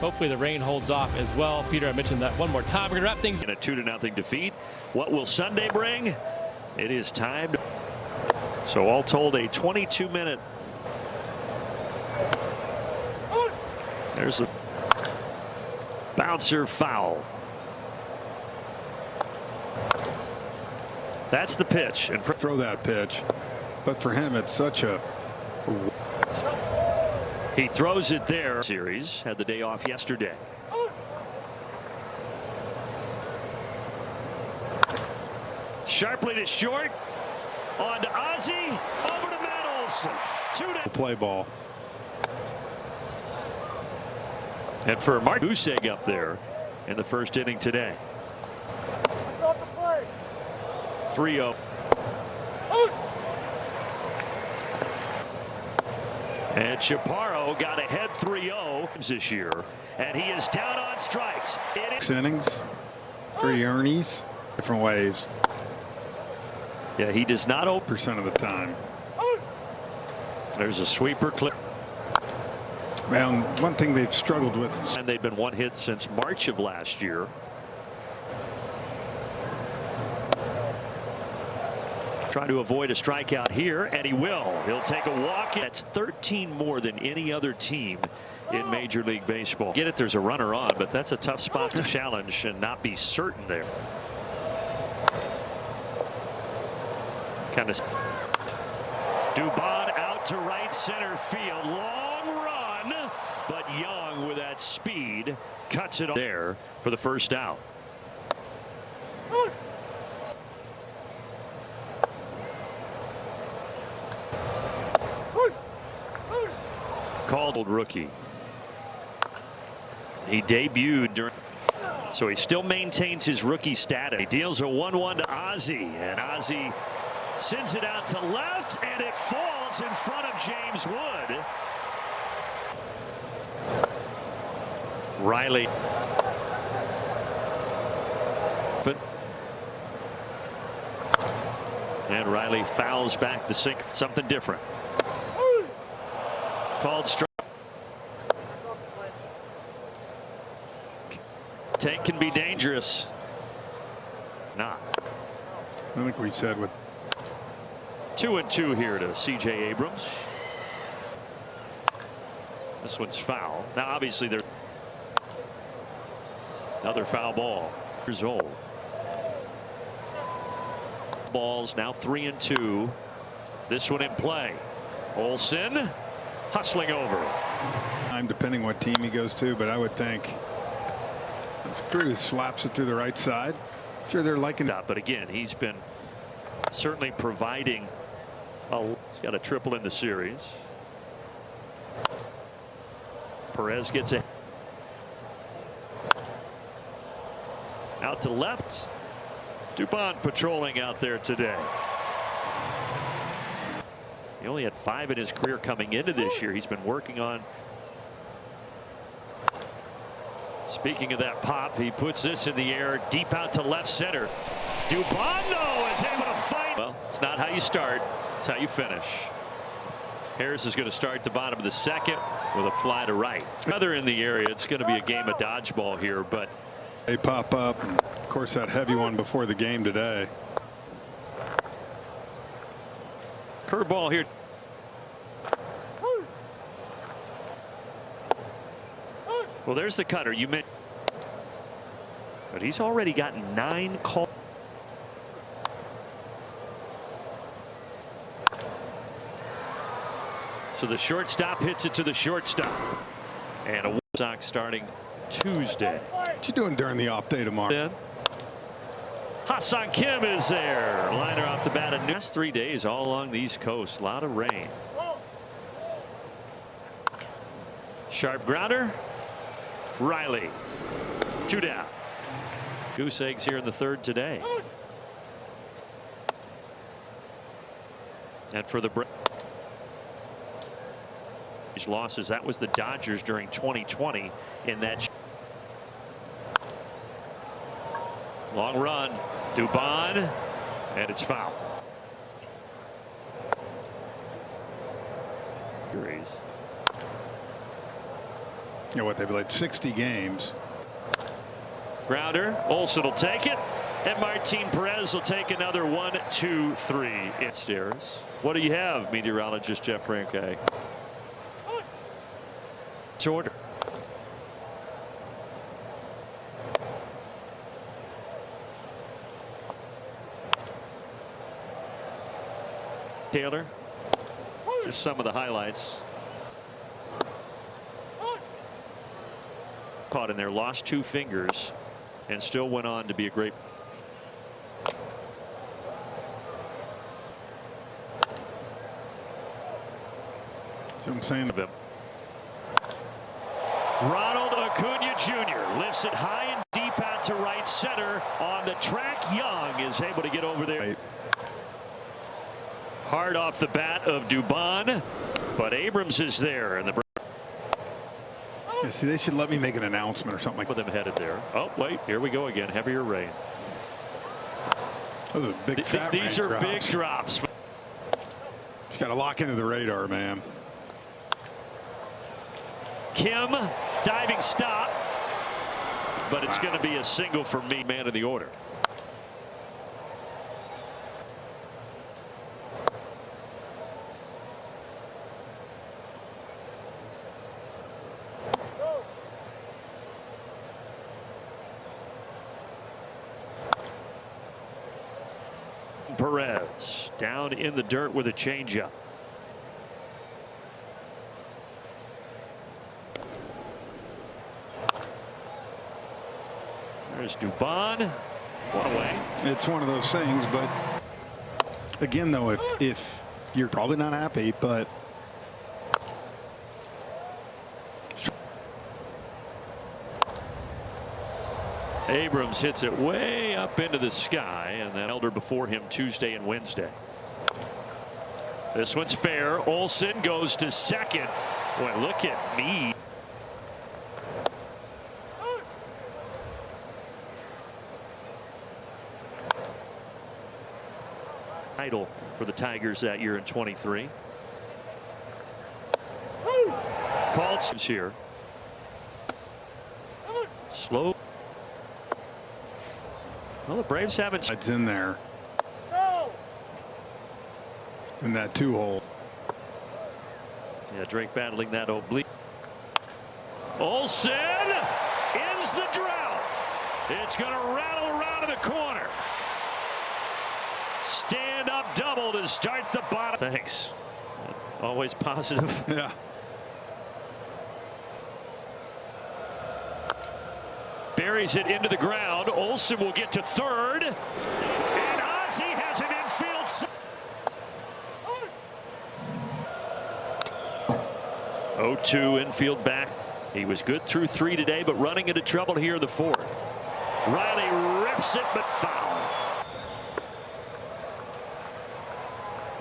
Hopefully the rain holds off as well. Peter, I mentioned that one more time. We're going to wrap things in a 2-0 defeat. What will Sunday bring? It is time. So all told, a 22-minute. There's a bouncer foul. That's the pitch. And throw that pitch. But for him, it's such a. He throws it there. Series had the day off yesterday. Sharply to short. On to Ozzie. Over to Nettles. 2-2. Play ball. And for Mark Buseg up there in the first inning today. 3-0. And Chaparro got ahead 3-0 this year, and he is down on strikes. 6 innings, 3 earnings, different ways. Yeah, he does not open % of the time. There's a sweeper clip. Well, one thing they've struggled with, and they've been one hit since March of last year. Trying to avoid a strikeout here, and he will. He'll take a walk. That's 13 more than any other team in Major League Baseball. Get it, there's a runner on, but that's a tough spot to challenge and not be certain there. Kind of. Dubon out to right center field. Long run, but Young with that speed cuts it there for the first out. Called rookie. He debuted during, so he still maintains his rookie status. He deals a 1-1 to Ozzie, and Ozzie sends it out to left, and it falls in front of James Wood. Riley. And Riley fouls back the sink. Something different. Called strike. Tank can be dangerous. Not. I think we said with 2-2 here to C.J. Abrams. This one's foul. Now obviously there's another foul ball. Years old. Balls now 3-2. This one in play. Olsen hustling over. I'm depending what team he goes to, but I would think Cruz slaps it through the right side. Sure, they're liking it. But again, he's been certainly providing. He's got a triple in the series. Perez gets it out to left. Dubon patrolling out there today. He only had 5 in his career coming into this year. He's been working on. Speaking of that pop, he puts this in the air deep out to left center. Dubon, though, is able to fight. Well, it's not how you start, it's how you finish. Harris is going to start the bottom of the second with a fly to right. Other in the area, it's going to be a game of dodgeball here, but they pop up. And of course, that heavy one before the game today. Curveball here. Well, there's the cutter you meant, but he's already gotten 9 calls. So the shortstop hits it to the shortstop, and a Sox starting Tuesday. What you doing during the off day tomorrow? Then Ha-Seong Kim is there. Liner off the bat. Last 3 days all along the East Coast. A lot of rain. Sharp grounder. Riley. 2 down. Goose eggs here in the third today. And for the losses, that was the Dodgers during 2020 in that long run. Dubon, and it's foul. You know what, they played 60 games. Grounder. Olsen will take it. And Martin Perez will take another 1, 2, 3. It's stairs. What do you have, meteorologist Jeff Franke? It's order. Taylor. Just some of the highlights. Caught in there, lost 2 fingers, and still went on to be a great. That's what I'm saying of him. Ronald Acuna Jr. lifts it high and deep out to right center. On the track, Young is able to get over there. Right. Hard off the bat of Dubon, but Abrams is there. And the Yeah, see, they should let me make an announcement or something like with him headed there. Oh, wait, here we go again. Heavier rain. Those are big fat These are drops. big drops. Just got to lock into the radar, man. Kim, diving stop, but it's going to be a single for me, man of the order. Perez down in the dirt with a changeup. There's Dubon. One away. It's one of those things, but again, though, if you're probably not happy, but Abrams hits it way up into the sky, and then elder before him Tuesday and Wednesday. This one's fair. Olsen goes to second. Boy, look at me. Title for the Tigers that year in 23. Called here. Slow. Well, the Braves haven't. it's in there. In that 2-hole. Yeah, Drake battling that oblique. Olsen ends the drought. It's going to rattle around in the corner. Stand up double to start the bottom. Thanks. Always positive. Yeah. Buries it into the ground. Olsen will get to third. And Ozzie has an infield. 0-2 infield back. He was good through 3 today, but running into trouble here in the 4th. Riley rips it, but foul.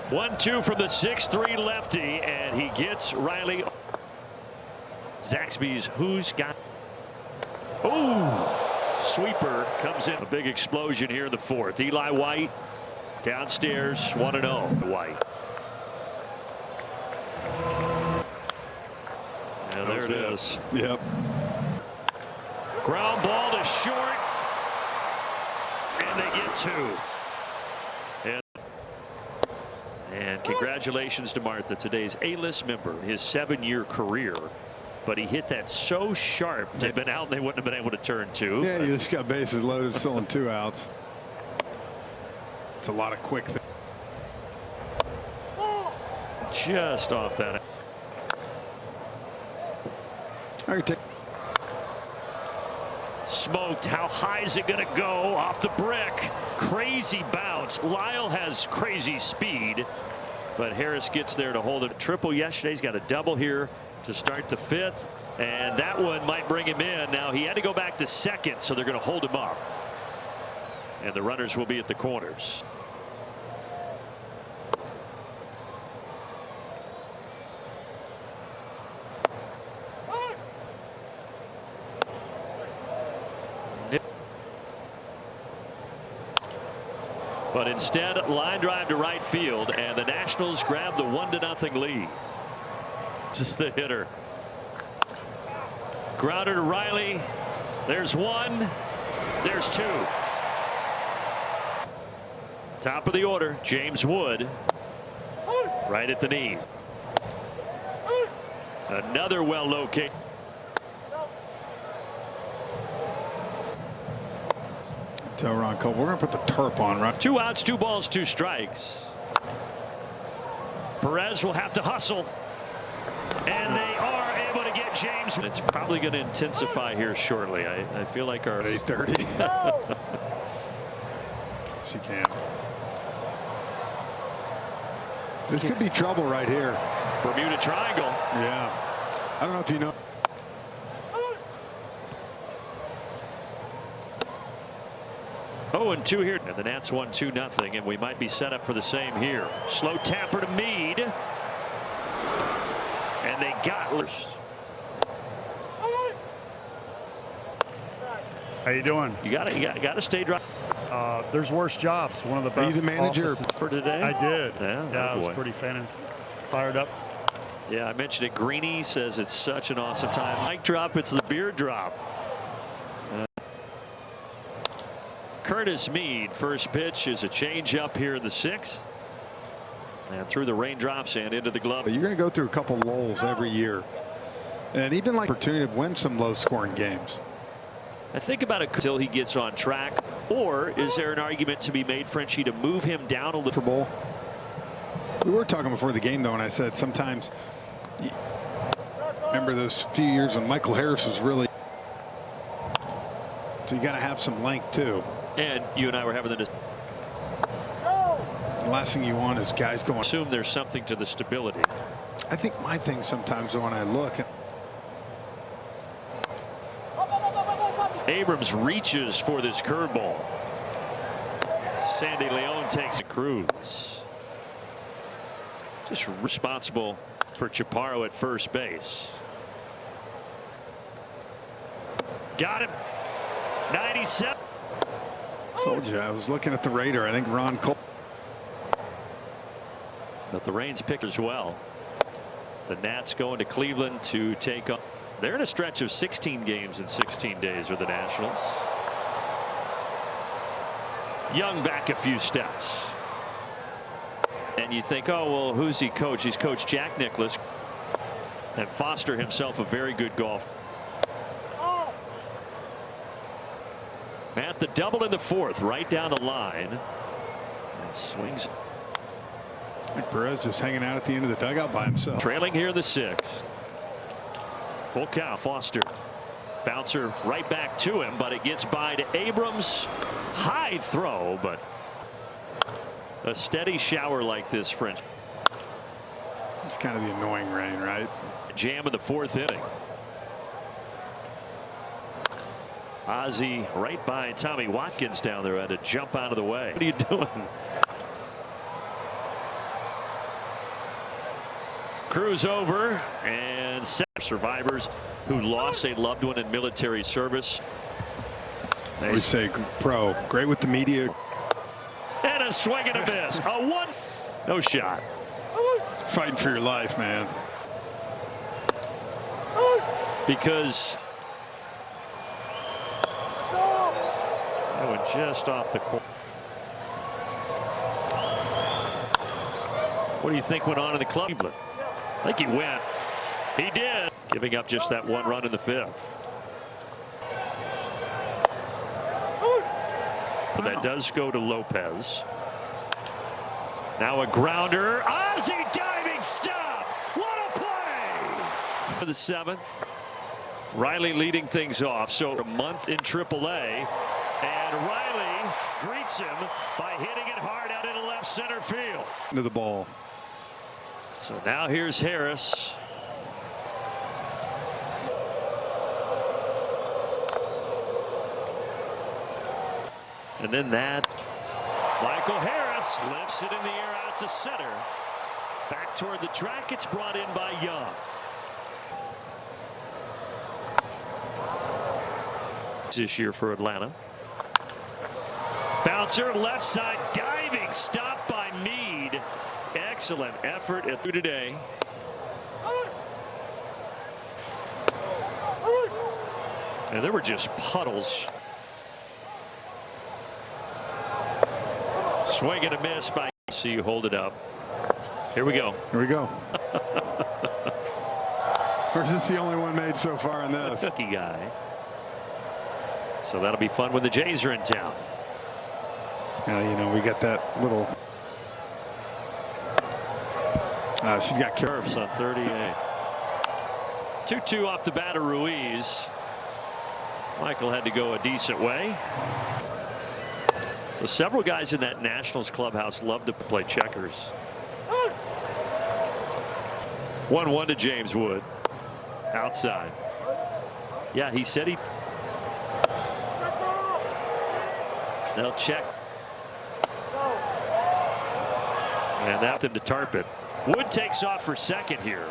1-2 from the 6'3 lefty, and he gets Riley. Zaxby's who's got. Oh, sweeper comes in. A big explosion here in the 4th. Eli White downstairs, 1-0. White. Yeah, there it is. Yep. Ground ball to short, and they get 2. And congratulations to Martha, today's A-list member, his 7-year career. But he hit that so sharp, they've been out and they wouldn't have been able to turn 2. Yeah, you just got bases loaded, still in 2 outs. It's a lot of quick things. Just off that. All right, Smoked. How high is it going to go? Off the brick. Crazy bounce. Lyle has crazy speed, but Harris gets there to hold it. Triple yesterday. He's got a double here to start the 5th, and that one might bring him in. Now he had to go back to second, so they're going to hold him up, and the runners will be at the corners. But instead, line drive to right field, and the Nationals grab the 1-0 lead. This is the hitter. Grounder to Riley. There's one. There's two. Top of the order, James Wood. Right at the knee. Another well located. Tell Ron Cole, we're going to put the tarp on, right? 2 outs, 2 balls, 2 strikes. Perez will have to hustle. And they are able to get James. It's probably going to intensify here shortly. I feel like our 8:30. She can. This could be trouble right here. Bermuda Triangle. Yeah. I don't know if you know. Oh, and 2 here. And the Nats won 2-0, and we might be set up for the same here. Slow tapper to Meade. And they got first. How you doing? You got to stay dry. There's worse jobs. One of the best. Are you the manager offices. For today? I did. Yeah, it was pretty fantastic. Fired up. Yeah, I mentioned it. Greeny says it's such an awesome time. Mic drop, it's the beer drop. Curtis Meade, first pitch is a change up here in the 6th. And through the raindrops and into the glove. But you're going to go through a couple lulls every year. And even like opportunity to win some low scoring games. I think about it until he gets on track. Or is there an argument to be made, Frenchie, to move him down a little? Bowl. We were talking before the game, though, and I said sometimes. Remember those few years when Michael Harris was really. So you got to have some length too. And you and I were having the last thing you want is guys going. Assume there's something to the stability. I think my thing sometimes when I look. Abrams reaches for this curveball. Sandy Leon takes a cruise. Just responsible for Chaparro at first base. Got him. 97. Told you I was looking at the radar. I think Ron Cole. But the Rains pick as well. The Nats going to Cleveland to take on. They're in a stretch of 16 games in 16 days with the Nationals. Young back a few steps. And you think, oh, well, who's he coach? He's coached Jack Nicklaus. And Foster himself a very good golfer. At the double in the 4th, right down the line. And swings. Perez just hanging out at the end of the dugout by himself. Trailing here in the 6th. Full count. Foster. Bouncer right back to him, but it gets by to Abrams. High throw, but a steady shower like this, French. It's kind of the annoying rain, right? Jam in the 4th inning. Ozzie right by Tommy Watkins down there, had to jump out of the way. What are you doing? Cruz over, and survivors who lost a loved one in military service. We say pro, great with the media. And a swing and a miss. A 1. No shot. Fighting for your life, man. Because that went just off the corner. What do you think went on in the club? I think he went. He did. Giving up just that 1 run in the 5th. But that does go to Lopez. Now a grounder. Ozzie diving stop. What a play. For the 7th. Riley leading things off. So a month in AAA. And Riley greets him by hitting it hard out into left center field. Into the ball. So now here's Harris. And then that. Michael Harris lifts it in the air out to center. Back toward the track. It's brought in by Young. This year for Atlanta. Bouncer left side diving stop by Meade. Excellent effort today. And there were just puddles. Swing and a miss by. See you hold it up. Here we go. Here we go. Or is this the only one made so far in this? Lucky guy. So that'll be fun when the Jays are in town. You know, we got that little. She's got Curves on 38. 2-2 off the bat of Ruiz. Michael had to go a decent way. So several guys in that Nationals clubhouse love to play checkers. 1-1 to James Wood. Outside. Yeah, he said he. They'll check. And that them to Tarpon. Wood takes off for second here.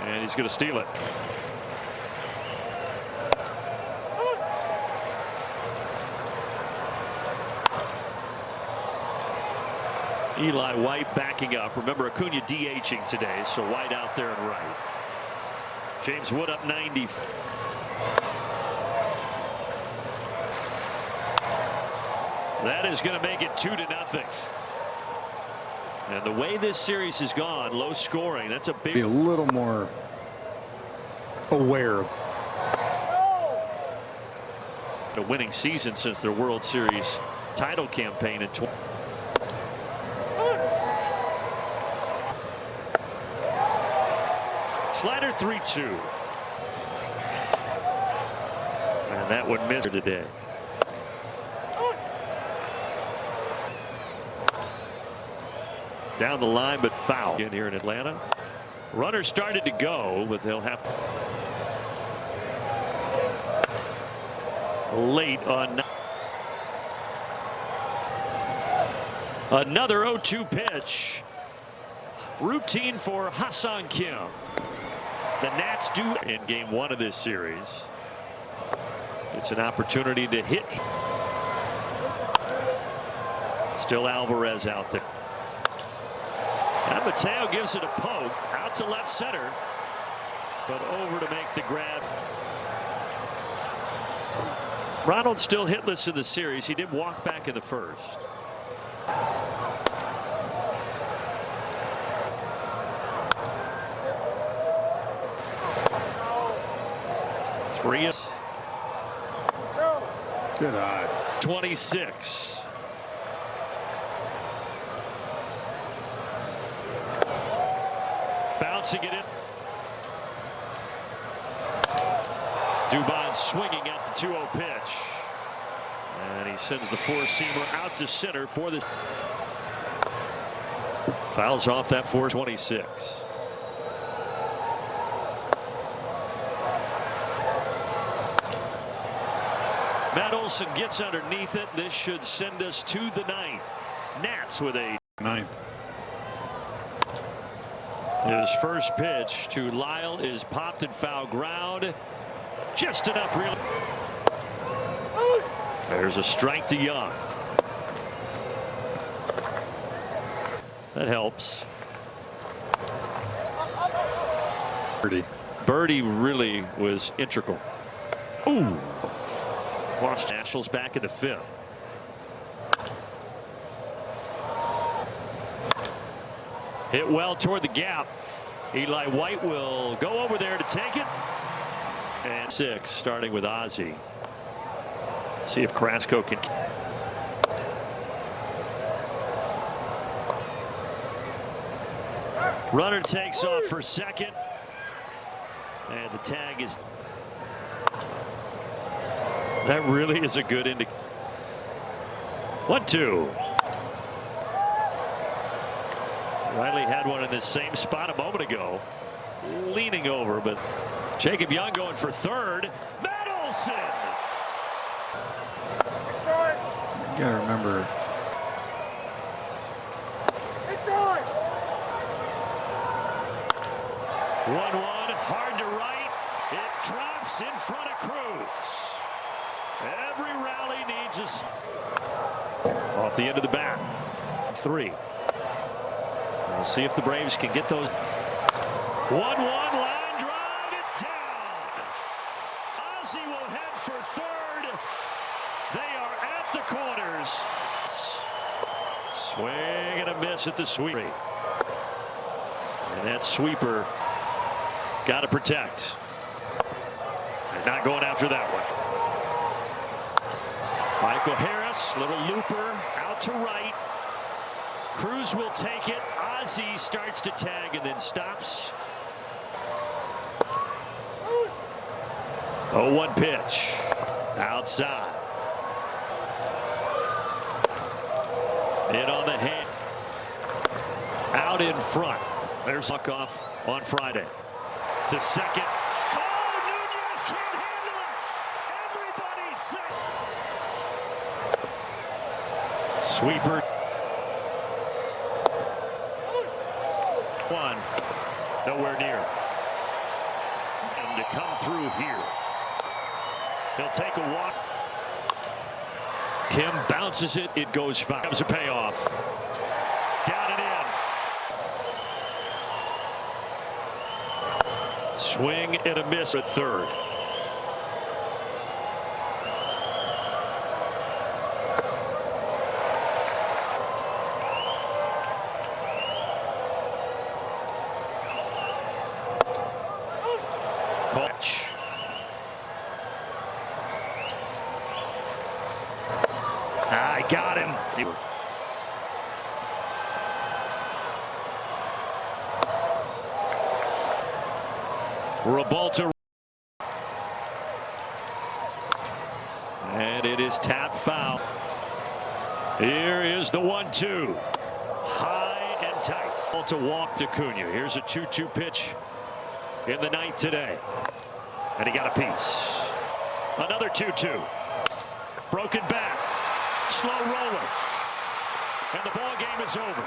And he's going to steal it. Eli White backing up. Remember, Acuna DHing today, so White out there and right. James Wood up 90. That is going to make it 2-0. And the way this series has gone, low scoring, that's a big. Be a little more aware of a winning season since their World Series title campaign in 20. Slider 3-2. And that one missed today. Down the line, but foul in here in Atlanta. Runner started to go, but they'll have late on another 0-2 pitch. Routine for Hassan Kim. The Nats do in game 1 of this series. It's an opportunity to hit. Still Alvarez out there. And Mateo gives it a poke out to left center, but over to make the grab. Ronald still hitless in the series. He did walk back in the first. Three. good eye. 26. Bouncing it in. Dubon swinging at the 2-0 pitch. And he sends the four-seamer out to center for the. Fouls off that 426. Matt Olson gets underneath it. This should send us to the ninth. Nats with a ninth. His first pitch to Lyle is popped in foul ground. Just enough real. There's a strike to Young. That helps. Birdie really was integral. Ooh. Lost Nationals back in the fifth. Hit well toward the gap. Eli White will go over there to take it. And 6 starting with Ozzie. See if Carrasco can. Runner takes off for second. And the tag is. That really is a good indicator. 1-2. Riley had one in this same spot a moment ago. Leaning over, but Jacob Young going for third. Matt Olson. You gotta remember. 1-1, hard to right. It drops in front of Cruz. Every rally needs a. Off the end of the bat. 3. We'll see if the Braves can get those. 1-1 line drive. It's down. Ozzie will head for third. They are at the corners. Swing and a miss at the sweep. And that sweeper got to protect. And not going after that one. Michael Harris, little looper out to right. Cruz will take it. Ozzie starts to tag and then stops. 0-1 pitch. Outside. In on the hand. Out in front. There's luck off on Friday. To second. Oh, Nunez can't handle it. Everybody's set. Sweeper. One. Nowhere near. And to come through here. He'll take a walk. Kim bounces it. It goes foul. Comes a payoff. Down and in. Swing and a miss at third. Catch. I got him. Rebalta. And it is tap foul. Here is the 1-2. High and tight. To walk to Cunha. Here's a 2-2 pitch in the ninth today. And he got a piece. Another 2-2. Broken back. Slow roller. And the ball game is over.